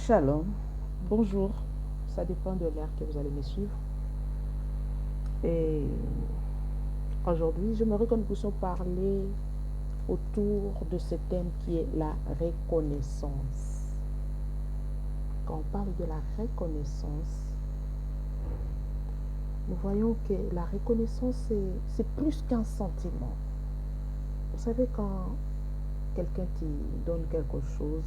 Shalom, bonjour, ça dépend de l'ère que vous allez me suivre. Et aujourd'hui, j'aimerais que nous puissions parler autour de ce thème qui est la reconnaissance. Quand on parle de la reconnaissance, nous voyons que la reconnaissance, c'est plus qu'un sentiment. Vous savez, quand quelqu'un te donne quelque chose,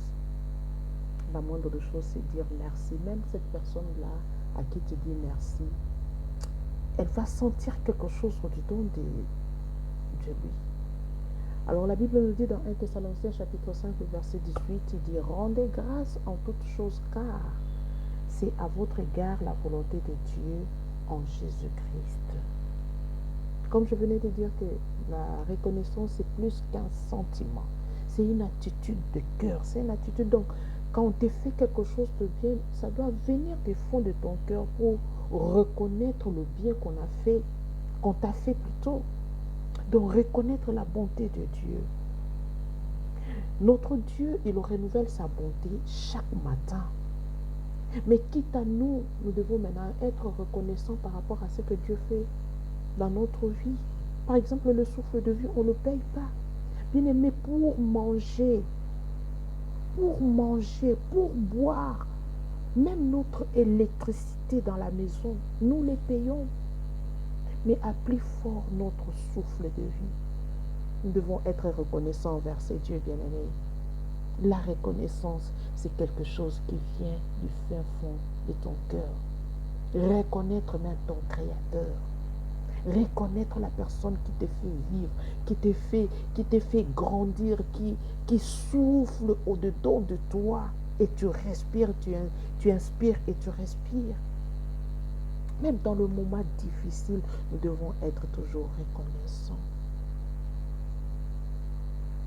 la moindre des choses, c'est dire merci. Même cette personne-là à qui tu dis merci, elle va sentir quelque chose au-dedans de lui. Alors la Bible nous dit dans 1 Thessaloniciens chapitre 5 verset 18, il dit « Rendez grâce en toutes choses car c'est à votre égard la volonté de Dieu en Jésus-Christ. » Comme je venais de dire que la reconnaissance c'est plus qu'un sentiment. C'est une attitude de cœur. C'est une attitude. Donc, quand on te fait quelque chose de bien, ça doit venir du fond de ton cœur pour reconnaître le bien qu'on a fait, qu'on t'a fait plutôt. Donc, reconnaître la bonté de Dieu. Notre Dieu, il renouvelle sa bonté chaque matin. Mais quitte à nous, nous devons maintenant être reconnaissants par rapport à ce que Dieu fait dans notre vie. Par exemple, le souffle de vie, on ne le paye pas. Bien aimé, pour manger, pour boire, même notre électricité dans la maison, nous les payons. Mais à plus fort notre souffle de vie. Nous devons être reconnaissants envers ces dieux bien-aimés. La reconnaissance, c'est quelque chose qui vient du fin fond de ton cœur. Reconnaître même ton Créateur. Reconnaître la personne qui te fait vivre, qui te fait grandir, qui souffle au-dedans de toi. Et tu respires, tu inspires et tu respires. Même dans le moment difficile, nous devons être toujours reconnaissants.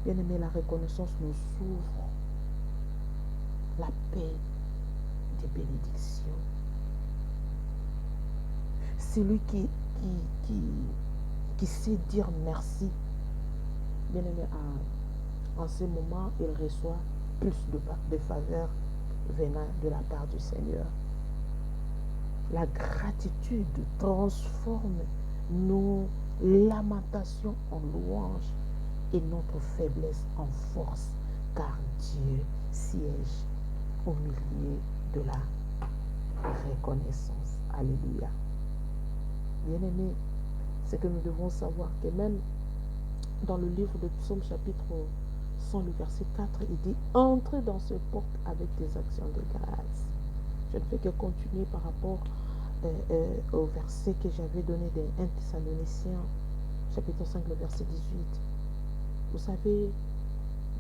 Bien-aimé, la reconnaissance nous ouvre la paix des bénédictions. Celui qui sait dire merci, bien-aimé, en ce moment, il reçoit plus de faveurs venant de la part du Seigneur. La gratitude transforme nos lamentations en louanges et notre faiblesse en force, car Dieu siège au milieu de la reconnaissance. Alléluia. Bien-aimés, c'est que nous devons savoir que même dans le livre de Psaume chapitre 100, le verset 4, il dit « Entrez dans ce porte avec des actions de grâce ». Je ne fais que continuer par rapport au verset que j'avais donné de 1 Thessaloniciens chapitre 5, le verset 18. Vous savez,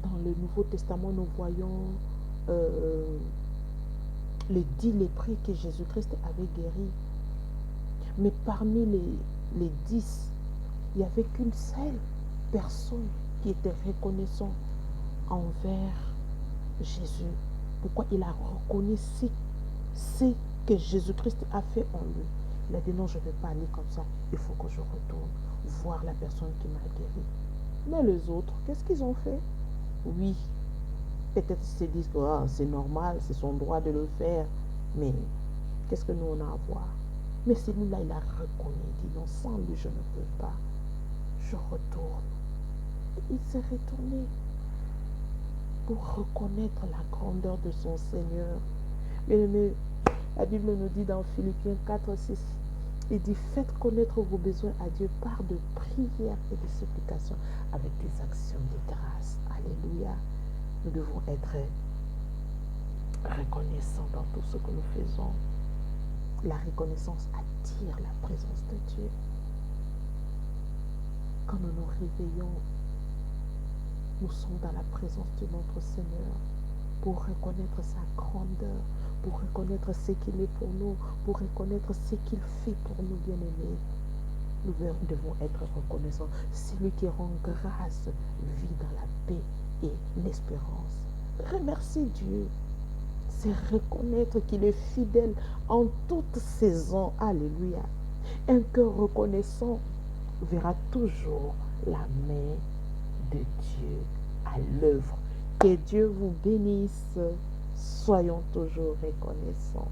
dans le Nouveau Testament, nous voyons les 10 lépreux que Jésus-Christ avait guéris. Mais parmi les 10, il n'y avait qu'une seule personne qui était reconnaissant envers Jésus. Pourquoi il a reconnu ce que Jésus-Christ a fait en lui. Il a dit non, je ne vais pas aller comme ça. Il faut que je retourne voir la personne qui m'a guéri. Mais les autres, qu'est-ce qu'ils ont fait? Oui, peut-être ils se disent que c'est normal, c'est son droit de le faire. Mais qu'est-ce que nous on a à voir? Mais celui-là, il a reconnu, il dit non, sans lui, je ne peux pas. Je retourne. Et il s'est retourné pour reconnaître la grandeur de son Seigneur. Mais la Bible nous dit dans Philippiens 4, 6, il dit faites connaître vos besoins à Dieu par de prières et de supplications avec des actions de grâce. Alléluia. Nous devons être reconnaissants dans tout ce que nous faisons. La reconnaissance attire la présence de Dieu. Quand nous nous réveillons, nous sommes dans la présence de notre Seigneur pour reconnaître sa grandeur, pour reconnaître ce qu'il est pour nous, pour reconnaître ce qu'il fait pour nous, bien-aimés. Nous devons être reconnaissants. Celui qui rend grâce vit dans la paix et l'espérance. Remercie Dieu. C'est reconnaître qu'il est fidèle en toute saison. Alléluia. Un cœur reconnaissant verra toujours la main de Dieu à l'œuvre. Que Dieu vous bénisse. Soyons toujours reconnaissants.